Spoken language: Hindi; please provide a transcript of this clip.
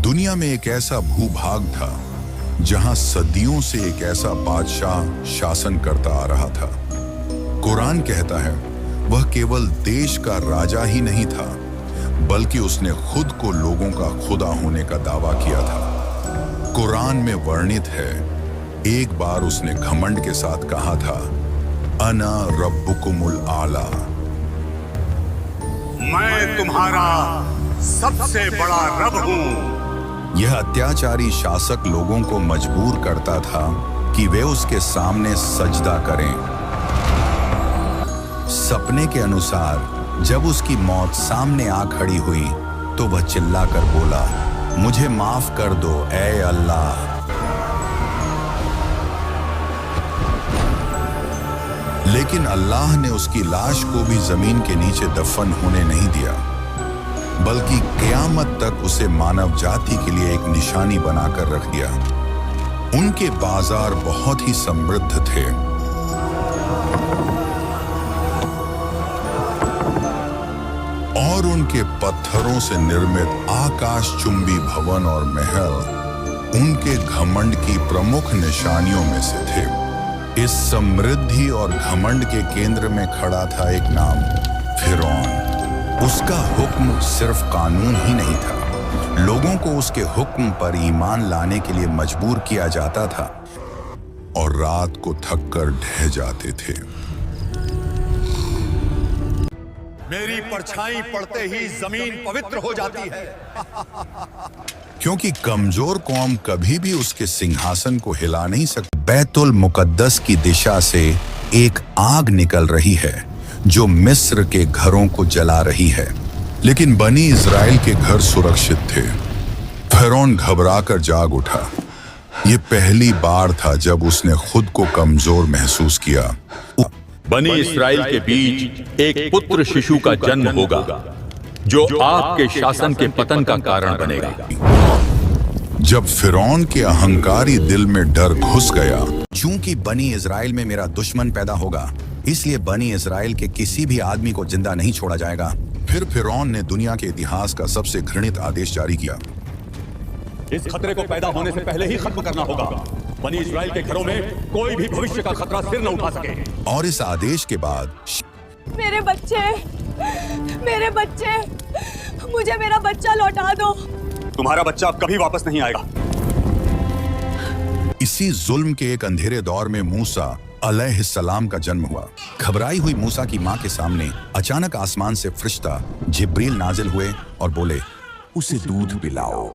दुनिया में एक ऐसा भूभाग था जहां सदियों से एक ऐसा बादशाह शासन करता आ रहा था। कुरान कहता है वह केवल देश का राजा ही नहीं था, बल्कि उसने खुद को लोगों का खुदा होने का दावा किया था। कुरान में वर्णित है, एक बार उसने घमंड के साथ कहा था, अना रब्बुकुमुल आला, मैं तुम्हारा सबसे बड़ा रब हूं। यह अत्याचारी शासक लोगों को मजबूर करता था कि वे उसके सामने सजदा करें। सपने के अनुसार जब उसकी मौत सामने आ खड़ी हुई तो वह चिल्लाकर बोला, मुझे माफ कर दो ऐ अल्लाह। लेकिन अल्लाह ने उसकी लाश को भी जमीन के नीचे दफन होने नहीं दिया, बल्कि क़यामत तक उसे मानव जाति के लिए एक निशानी बनाकर रख दिया। उनके बाजार बहुत ही समृद्ध थे। और उनके पत्थरों से निर्मित आकाशचुंबी भवन और महल उनके घमंड की प्रमुख निशानियों में से थे। इस समृद्धि और घमंड के केंद्र में खड़ा था एक नाम, फिरौन। उसका हुक्म सिर्फ कानून ही नहीं था, लोगों को उसके हुक्म पर ईमान लाने के लिए मजबूर किया जाता था और रात को थककर ढह जाते थे। मेरी परछाई पड़ते ही जमीन पवित्र हो जाती है। क्योंकि कमजोर कौम कभी भी उसके सिंहासन को हिला नहीं सकती। बैतुल मुकद्दस की दिशा से एक आग निकल रही है जो मिस्र के घरों को जला रही है, लेकिन बनी इजराइल के घर सुरक्षित थे। फिरौन घबराकर जाग उठा। यह पहली बार था जब उसने खुद को कमजोर महसूस किया। बनी इस्राएल के बीच एक पुत्र शिशु का जन्म होगा जो आपके शासन के पतन का कारण बनेगा। जब फिरौन के अहंकारी दिल में डर घुस गया, चूंकि बनी इजराइल में मेरा दुश्मन पैदा होगा, इसलिए बनी इजराइल के किसी भी आदमी को जिंदा नहीं छोड़ा जाएगा। फिर फिरौन ने दुनिया के इतिहास का सबसे घृणित आदेश जारी किया, इस खतरे को पैदा होने से पहले ही खत्म करना होगा। बनी इस्राएल के घरों में कोई भी भविष्य का खतरा सिर न उठा सके। और इस आदेश के बाद मेरे बच्चे, मुझे मेरा बच्चा लौटा दो। तुम्हारा बच्चा अब कभी वापस नहीं आएगा। इसी जुल्म के एक अंधेरे दौर में मूसा अलैहिस्सलाम का जन्म हुआ। घबराई हुई मूसा की मां के सामने अचानक आसमान से फरिश्ता जिब्रील नाजिल हुए और बोले, उसे दूध पिलाओ।